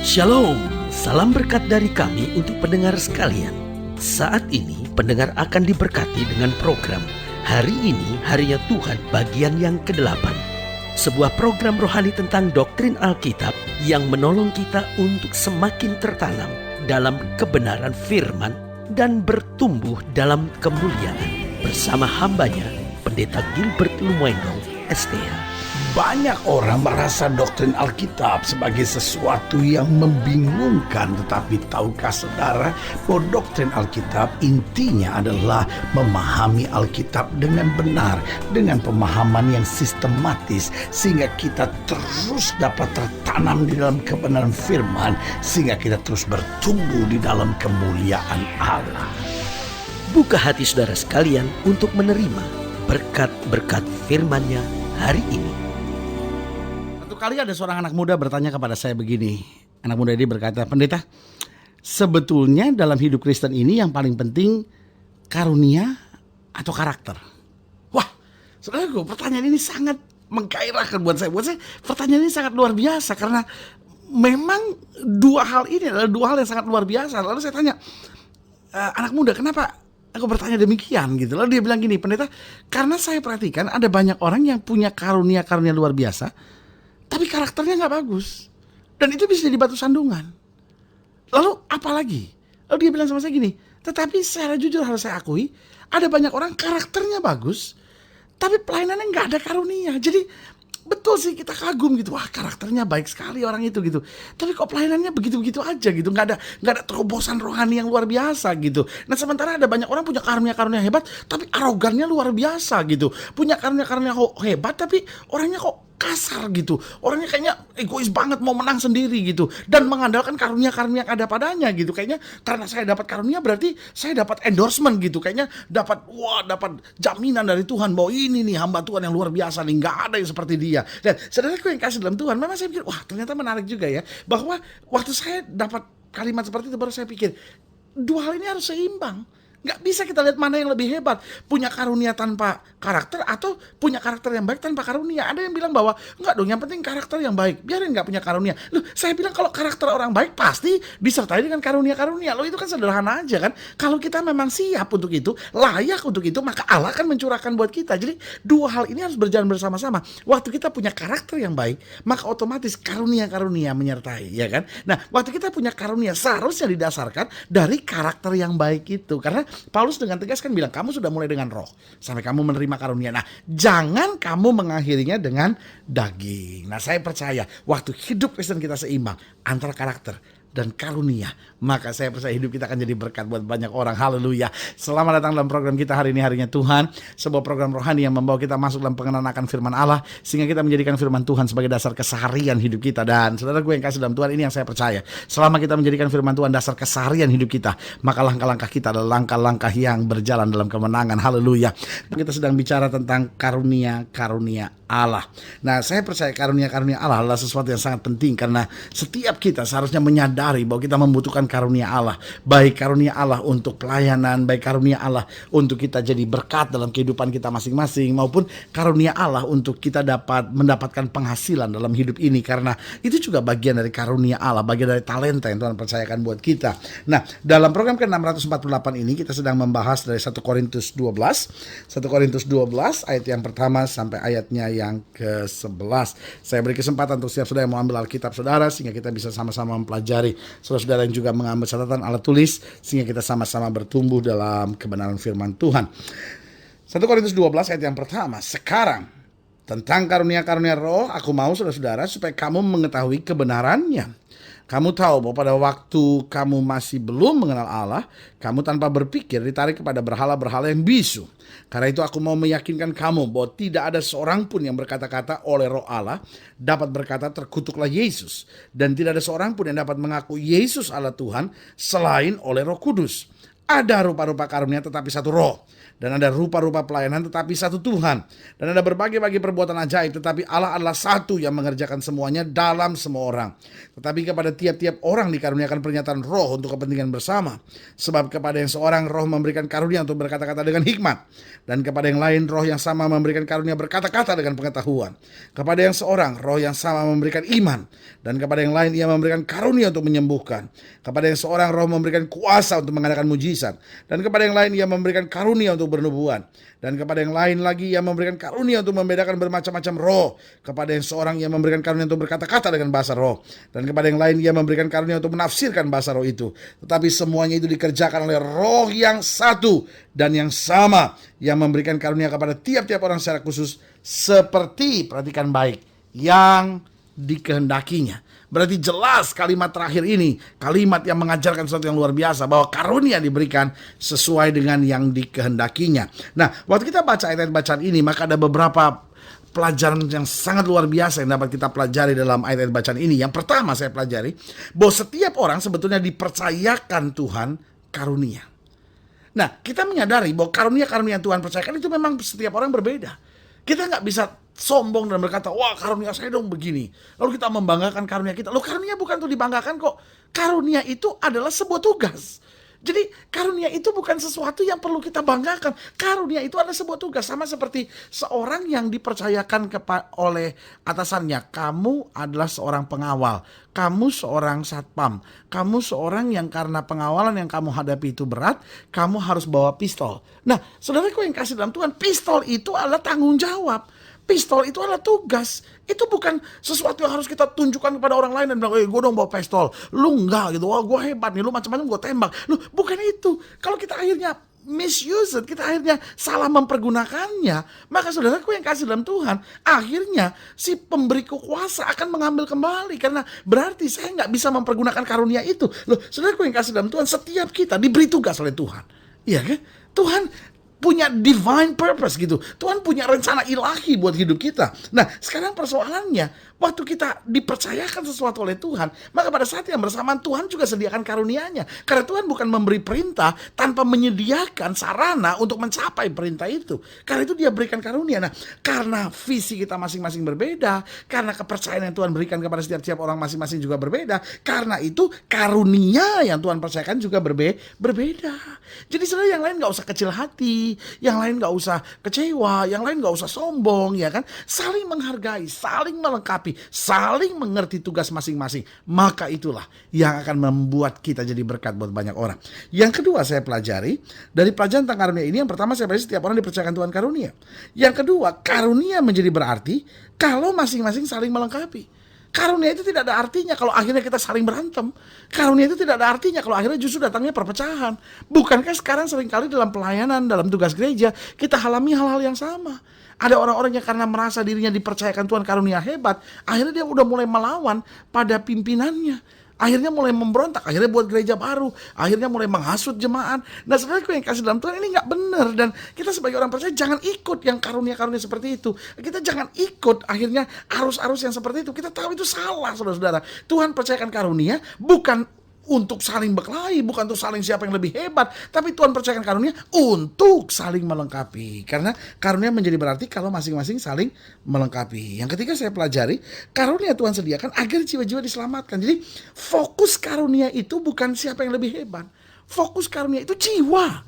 Shalom, salam berkat dari kami untuk pendengar sekalian. Saat ini pendengar akan diberkati dengan program Hari Ini Harinya Tuhan bagian yang ke-8. Sebuah program rohani tentang doktrin Alkitab yang menolong kita untuk semakin tertanam dalam kebenaran firman dan bertumbuh dalam kemuliaan. Bersama hambanya, Pendeta Gilbert Lumwendong, STH. Banyak orang merasa doktrin Alkitab sebagai sesuatu yang membingungkan. Tetapi tahukah saudara bahwa doktrin Alkitab intinya adalah memahami Alkitab dengan benar, dengan pemahaman yang sistematis, sehingga kita terus dapat tertanam di dalam kebenaran firman, sehingga kita terus bertumbuh di dalam kemuliaan Allah. Buka hati saudara sekalian untuk menerima berkat-berkat firman-Nya hari ini. Kali ada seorang anak muda bertanya kepada saya begini. Anak muda ini berkata, "Pendeta, sebetulnya dalam hidup Kristen ini yang paling penting karunia atau karakter?" Wah, saudaraku, pertanyaan ini sangat menggairahkan buat saya. Buat saya pertanyaan ini sangat luar biasa karena memang dua hal ini adalah dua hal yang sangat luar biasa. Lalu saya tanya, anak muda, kenapa aku bertanya demikian gitu? Lalu dia bilang gini, "Pendeta, karena saya perhatikan ada banyak orang yang punya karunia-karunia luar biasa, tapi karakternya gak bagus. Dan itu bisa jadi batu sandungan. Lalu apa lagi?" Lalu dia bilang sama saya gini, "Tetapi secara jujur harus saya akui, ada banyak orang karakternya bagus, tapi pelayanannya gak ada karunia. Jadi betul sih kita kagum gitu, wah karakternya baik sekali orang itu gitu. Tapi kok pelayanannya begitu-begitu aja gitu, gak ada terobosan rohani yang luar biasa gitu. Nah sementara ada banyak orang punya karunia-karunia hebat, tapi arogannya luar biasa gitu. Punya karunia-karunia hebat, tapi orangnya kok kasar gitu. Orangnya kayaknya egois banget, mau menang sendiri gitu. Dan mengandalkan karunia-karunia yang ada padanya gitu. Kayaknya karena saya dapat karunia berarti saya dapat endorsement gitu. Kayaknya dapat jaminan dari Tuhan bahwa ini nih hamba Tuhan yang luar biasa nih. Gak ada yang seperti dia. Dan saudaraku yang kasih dalam Tuhan, memang saya pikir, wah ternyata menarik juga ya. Bahwa waktu saya dapat kalimat seperti itu baru saya pikir, dua hal ini harus seimbang. Gak bisa kita lihat mana yang lebih hebat, punya karunia tanpa karakter atau punya karakter yang baik tanpa karunia. Ada yang bilang bahwa enggak dong, yang penting karakter yang baik, biarin gak punya karunia. Loh, saya bilang kalau karakter orang baik pasti disertai dengan karunia-karunia. Loh, itu kan sederhana aja kan. Kalau kita memang siap untuk itu, layak untuk itu, maka Allah akan mencurahkan buat kita. Jadi dua hal ini harus berjalan bersama-sama. Waktu kita punya karakter yang baik, maka otomatis karunia-karunia menyertai, ya kan. Nah, waktu kita punya karunia seharusnya didasarkan dari karakter yang baik itu. Karena Paulus dengan tegas kan bilang, kamu sudah mulai dengan roh sampai kamu menerima karunia. Nah, jangan kamu mengakhirinya dengan daging. Nah, saya percaya waktu hidup Kristen kita seimbang antara karakter dan karunia, maka saya percaya hidup kita akan jadi berkat buat banyak orang. Haleluya. Selamat datang dalam program kita Hari Ini Harinya Tuhan, sebuah program rohani yang membawa kita masuk dalam pengenalan akan firman Allah, sehingga kita menjadikan firman Tuhan sebagai dasar keseharian hidup kita. Dan saudara gue yang kasih dalam Tuhan, ini yang saya percaya, selama kita menjadikan firman Tuhan dasar keseharian hidup kita, maka langkah-langkah kita adalah langkah-langkah yang berjalan dalam kemenangan. Haleluya. Kita sedang bicara tentang karunia-karunia Allah. Nah, saya percaya karunia-karunia Allah adalah sesuatu yang sangat penting, karena setiap kita seharusnya menyadari bahwa kita membutuhkan karunia Allah. Baik karunia Allah untuk pelayanan, baik karunia Allah untuk kita jadi berkat dalam kehidupan kita masing-masing, maupun karunia Allah untuk kita dapat mendapatkan penghasilan dalam hidup ini, karena itu juga bagian dari karunia Allah, bagian dari talenta yang Tuhan percayakan buat kita. Nah, dalam program ke-648 ini kita sedang membahas dari 1 Korintus 12 ayat yang pertama sampai ayatnya yang ke-11. Saya beri kesempatan untuk setiap saudara yang mau ambil Alkitab saudara, sehingga kita bisa sama-sama mempelajari. Saudara-saudara yang juga mengambil catatan alat tulis, sehingga kita sama-sama bertumbuh dalam kebenaran firman Tuhan. 1 Korintus 12 ayat yang pertama. Sekarang tentang karunia-karunia roh, aku mau saudara-saudara supaya kamu mengetahui kebenarannya. Kamu tahu bahwa pada waktu kamu masih belum mengenal Allah, kamu tanpa berpikir ditarik kepada berhala-berhala yang bisu. Karena itu aku mau meyakinkan kamu bahwa tidak ada seorang pun yang berkata-kata oleh roh Allah dapat berkata terkutuklah Yesus. Dan tidak ada seorang pun yang dapat mengaku Yesus Allah Tuhan selain oleh Roh Kudus. Ada rupa-rupa karunia tetapi satu roh. Dan ada rupa-rupa pelayanan tetapi satu Tuhan. Dan ada berbagai-bagai perbuatan ajaib tetapi Allah adalah satu yang mengerjakan semuanya dalam semua orang. Tetapi kepada tiap-tiap orang dikaruniakan pernyataan roh untuk kepentingan bersama. Sebab kepada yang seorang roh memberikan karunia untuk berkata-kata dengan hikmat. Dan kepada yang lain roh yang sama memberikan karunia berkata-kata dengan pengetahuan. Kepada yang seorang roh yang sama memberikan iman. Dan kepada yang lain ia memberikan karunia untuk menyembuhkan. Kepada yang seorang roh memberikan kuasa untuk mengadakan mujizat. Dan kepada yang lain ia memberikan karunia untuk bernubuat. Dan kepada yang lain lagi ia memberikan karunia untuk membedakan bermacam-macam roh. Kepada yang seorang ia memberikan karunia untuk berkata-kata dengan bahasa roh. Dan kepada yang lain ia memberikan karunia untuk menafsirkan bahasa roh itu. Tetapi semuanya itu dikerjakan oleh roh yang satu dan yang sama, yang memberikan karunia kepada tiap-tiap orang secara khusus seperti, perhatikan baik, yang dikehendakinya. Berarti jelas kalimat terakhir ini, kalimat yang mengajarkan sesuatu yang luar biasa, bahwa karunia diberikan sesuai dengan yang dikehendakinya. Nah, waktu kita baca ayat-ayat bacaan ini, maka ada beberapa pelajaran yang sangat luar biasa yang dapat kita pelajari dalam ayat-ayat bacaan ini. Yang pertama saya pelajari, bahwa setiap orang sebetulnya dipercayakan Tuhan karunia. Nah, kita menyadari bahwa karunia-karunia yang Tuhan percayakan itu memang setiap orang berbeda. Kita nggak bisa sombong dan berkata, wah karunia saya dong begini. Lalu kita membanggakan karunia kita. Loh, karunia bukan untuk dibanggakan kok. Karunia itu adalah sebuah tugas. Jadi karunia itu bukan sesuatu yang perlu kita banggakan. Karunia itu adalah sebuah tugas. Sama seperti seorang yang dipercayakan oleh atasannya. Kamu adalah seorang pengawal. Kamu seorang satpam. Kamu seorang yang karena pengawalan yang kamu hadapi itu berat, kamu harus bawa pistol. Nah, saudaraku yang kasih dalam Tuhan, pistol itu adalah tanggung jawab. Pistol itu adalah tugas. Itu bukan sesuatu yang harus kita tunjukkan kepada orang lain dan bilang, gue dong bawa pistol. Lu enggak gitu, wah gue hebat nih, lu macam-macam gue tembak. Lu bukan itu. Kalau kita akhirnya misuse it, kita akhirnya salah mempergunakannya, maka saudaraku yang kasih dalam Tuhan, akhirnya si pemberi kuasa akan mengambil kembali. Karena berarti saya nggak bisa mempergunakan karunia itu. Loh, saudaraku yang kasih dalam Tuhan, setiap kita diberi tugas oleh Tuhan. Iya kan? Tuhan punya divine purpose gitu. Tuhan punya rencana ilahi buat hidup kita. Nah, sekarang persoalannya, waktu kita dipercayakan sesuatu oleh Tuhan, maka pada saat yang bersamaan Tuhan juga sediakan karunia-Nya. Karena Tuhan bukan memberi perintah tanpa menyediakan sarana untuk mencapai perintah itu. Karena itu Dia berikan karunia. Nah, karena visi kita masing-masing berbeda, karena kepercayaan yang Tuhan berikan kepada setiap orang masing-masing juga berbeda, karena itu karunia yang Tuhan percayakan juga berbeda. Jadi saudara, yang lain gak usah kecil hati, yang lain gak usah kecewa, yang lain gak usah sombong, ya kan? Saling menghargai, saling melengkapi, saling mengerti tugas masing-masing. Maka itulah yang akan membuat kita jadi berkat buat banyak orang. Yang kedua saya pelajari dari pelajaran tentang karunia ini, yang pertama saya pelajari setiap orang dipercayakan Tuhan karunia. Yang kedua, karunia menjadi berarti kalau masing-masing saling melengkapi. Karunia itu tidak ada artinya kalau akhirnya kita saling berantem. Karunia itu tidak ada artinya kalau akhirnya justru datangnya perpecahan. Bukankah sekarang seringkali dalam pelayanan, dalam tugas gereja, kita alami hal-hal yang sama. Ada orang-orang yang karena merasa dirinya dipercayakan Tuhan karunia hebat, akhirnya dia udah mulai melawan pada pimpinannya. Akhirnya mulai memberontak, akhirnya buat gereja baru, akhirnya mulai menghasut jemaat. Nah, saudaraku yang kasih dalam Tuhan, ini gak benar. Dan kita sebagai orang percaya jangan ikut yang karunia-karunia seperti itu. Kita jangan ikut akhirnya arus-arus yang seperti itu. Kita tahu itu salah, saudara-saudara. Tuhan percayakan karunia bukan untuk saling berkelahi, bukan untuk saling siapa yang lebih hebat, tapi Tuhan percayakan karunia untuk saling melengkapi. Karena karunia menjadi berarti kalau masing-masing saling melengkapi. Yang ketiga saya pelajari, karunia Tuhan sediakan agar jiwa-jiwa diselamatkan. Jadi fokus karunia itu bukan siapa yang lebih hebat. Fokus karunia itu jiwa.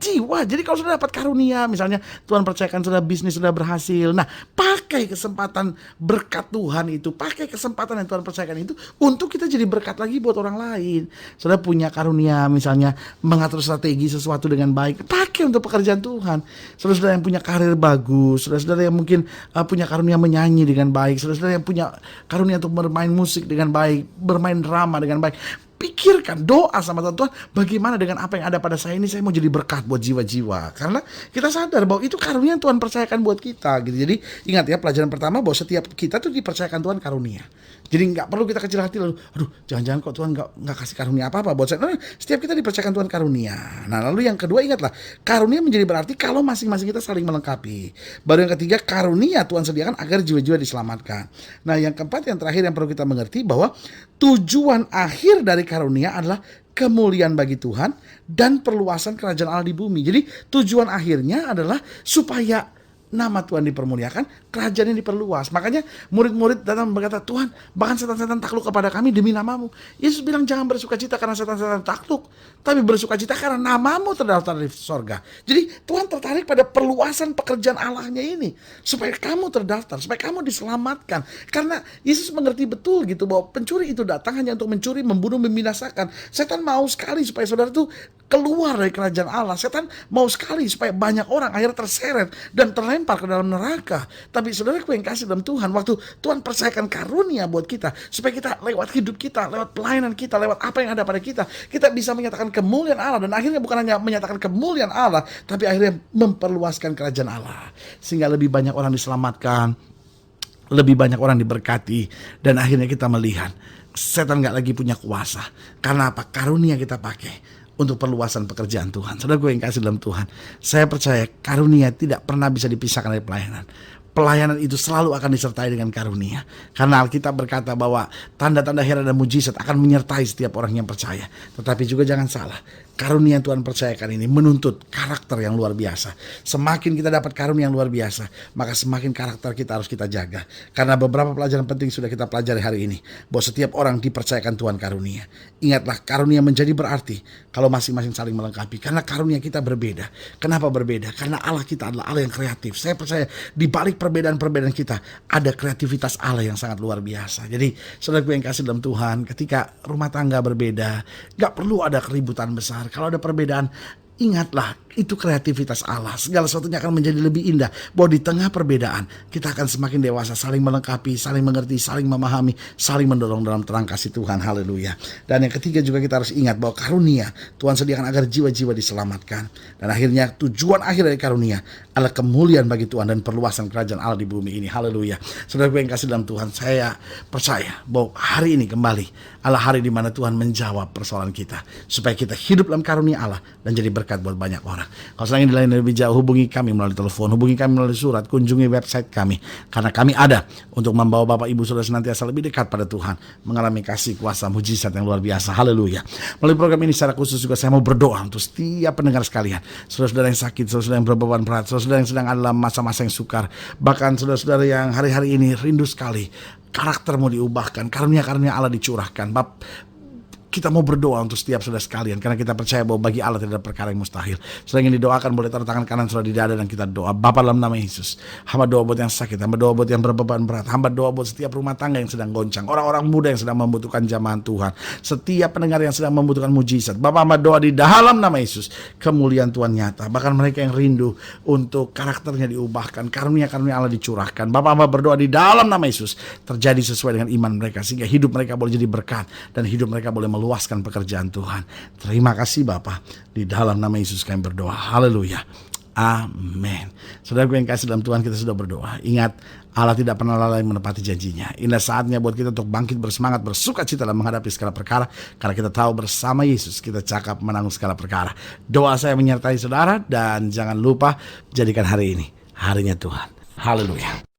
Jadi kalau sudah dapat karunia, misalnya Tuhan percayakan sudah bisnis sudah berhasil, nah pakai kesempatan berkat Tuhan itu, pakai kesempatan yang Tuhan percayakan itu untuk kita jadi berkat lagi buat orang lain. Sudah punya karunia misalnya mengatur strategi sesuatu dengan baik, pakai untuk pekerjaan Tuhan. Saudara yang punya karir bagus, saudara yang mungkin punya karunia menyanyi dengan baik, saudara yang punya karunia untuk bermain musik dengan baik, bermain drama dengan baik, pikirkan, doa sama Tuhan, bagaimana dengan apa yang ada pada saya ini, saya mau jadi berkat buat jiwa-jiwa. Karena kita sadar bahwa itu karunia yang Tuhan percayakan buat kita gitu. Jadi ingat ya, pelajaran pertama bahwa setiap kita tuh dipercayakan Tuhan karunia. Jadi gak perlu kita kecil hati lalu, aduh jangan-jangan kok Tuhan gak kasih karunia apa-apa buat saya. Nah, setiap kita dipercayakan Tuhan karunia. Nah lalu yang kedua, ingatlah, karunia menjadi berarti kalau masing-masing kita saling melengkapi. Baru yang ketiga, karunia Tuhan sediakan agar jiwa-jiwa diselamatkan. Nah yang keempat, yang terakhir yang perlu kita mengerti bahwa tujuan akhir dari karunia adalah kemuliaan bagi Tuhan dan perluasan kerajaan Allah di bumi. Jadi tujuan akhirnya adalah supaya nama Tuhan dipermuliakan, kerajaan ini diperluas. Makanya murid-murid datang berkata, Tuhan, bahkan setan-setan takluk kepada kami demi namamu. Yesus bilang jangan bersuka cita karena setan-setan takluk, tapi bersuka cita karena namamu terdaftar di sorga. Jadi Tuhan tertarik pada perluasan pekerjaan Allahnya ini, supaya kamu terdaftar, supaya kamu diselamatkan. Karena Yesus mengerti betul gitu bahwa pencuri itu datang hanya untuk mencuri, membunuh, membinasakan. Setan mau sekali supaya saudara itu keluar dari kerajaan Allah. Setan mau sekali supaya banyak orang akhirnya terseret dan terlempar ke dalam neraka. Tapi saudaraku yang kasih dalam Tuhan, waktu Tuhan percayakan karunia buat kita, supaya kita lewat hidup kita, lewat pelayanan kita, lewat apa yang ada pada kita, kita bisa menyatakan kemuliaan Allah. Dan akhirnya bukan hanya menyatakan kemuliaan Allah, tapi akhirnya memperluaskan kerajaan Allah, sehingga lebih banyak orang diselamatkan, lebih banyak orang diberkati. Dan akhirnya kita melihat setan gak lagi punya kuasa. Karena apa? Karunia kita pakai untuk perluasan pekerjaan Tuhan. Saudara gue yang kasih dalam Tuhan, saya percaya karunia tidak pernah bisa dipisahkan dari pelayanan. Pelayanan itu selalu akan disertai dengan karunia. Karena Alkitab berkata bahwa tanda-tanda heran dan mujizat akan menyertai setiap orang yang percaya. Tetapi juga jangan salah, karunia yang Tuhan percayakan ini menuntut karakter yang luar biasa. Semakin kita dapat karunia yang luar biasa, maka semakin karakter kita harus kita jaga. Karena beberapa pelajaran penting sudah kita pelajari hari ini, bahwa setiap orang dipercayakan Tuhan karunia. Ingatlah, karunia menjadi berarti kalau masing-masing saling melengkapi. Karena karunia kita berbeda. Kenapa berbeda? Karena Allah kita adalah Allah yang kreatif. Saya percaya di balik perbedaan-perbedaan kita ada kreativitas Allah yang sangat luar biasa. Jadi saudara yang kasih dalam Tuhan, ketika rumah tangga berbeda, gak perlu ada keributan besar. Kalau ada perbedaan, ingatlah, itu kreativitas Allah. Segala sesuatunya akan menjadi lebih indah. Bahwa di tengah perbedaan, kita akan semakin dewasa, saling melengkapi, saling mengerti, saling memahami, saling mendorong dalam terang kasih Tuhan. Haleluya. Dan yang ketiga juga kita harus ingat bahwa karunia Tuhan sediakan agar jiwa-jiwa diselamatkan. Dan akhirnya tujuan akhir dari karunia adalah kemuliaan bagi Tuhan dan perluasan kerajaan Allah di bumi ini. Haleluya. Saudara yang kasih dalam Tuhan, saya percaya bahwa hari ini kembali adalah hari di mana Tuhan menjawab persoalan kita, supaya kita hidup dalam karunia Allah dan jadi berkat buat banyak orang. Kalau sedang ingin dilayani lebih jauh, hubungi kami melalui telepon, hubungi kami melalui surat, kunjungi website kami. Karena kami ada untuk membawa Bapak Ibu Saudara senantiasa lebih dekat pada Tuhan, mengalami kasih kuasa mujizat yang luar biasa. Haleluya. Melalui program ini secara khusus juga saya mau berdoa untuk setiap pendengar sekalian, saudara-saudara yang sakit, saudara-saudara yang berbeban berat, saudara-saudara yang sedang dalam masa-masa yang sukar, bahkan saudara-saudara yang hari-hari ini rindu sekali karaktermu diubahkan, karunia-karunia Allah dicurahkan. Kita mau berdoa untuk setiap saudara sekalian, karena kita percaya bahwa bagi Allah tidak ada perkara yang mustahil. Saudara yang didoakan boleh taruh tangan kanan saudara di dada dan kita doa. Bapa dalam nama Yesus, hamba doa buat yang sakit, hamba doa buat yang berbeban berat, hamba doa buat setiap rumah tangga yang sedang goncang, orang-orang muda yang sedang membutuhkan jamahan Tuhan, setiap pendengar yang sedang membutuhkan mujizat. Bapa, hamba doa di dalam nama Yesus, kemuliaan Tuhan nyata. Bahkan mereka yang rindu untuk karakternya diubahkan, karunia-karunia Allah dicurahkan. Bapa, hamba berdoa di dalam nama Yesus terjadi sesuai dengan iman mereka, sehingga hidup mereka boleh jadi berkat dan hidup mereka boleh meluaskan pekerjaan Tuhan. Terima kasih Bapa. Di dalam nama Yesus kami berdoa. Haleluya. Amin. Saudara yang kasih dalam Tuhan, kita sudah berdoa. Ingat, Allah tidak pernah lalai menepati janjinya. Inilah saatnya buat kita untuk bangkit bersemangat, bersuka cita dalam menghadapi segala perkara. Karena kita tahu bersama Yesus kita cakap menanggung segala perkara. Doa saya menyertai saudara, dan jangan lupa jadikan hari ini harinya Tuhan. Haleluya.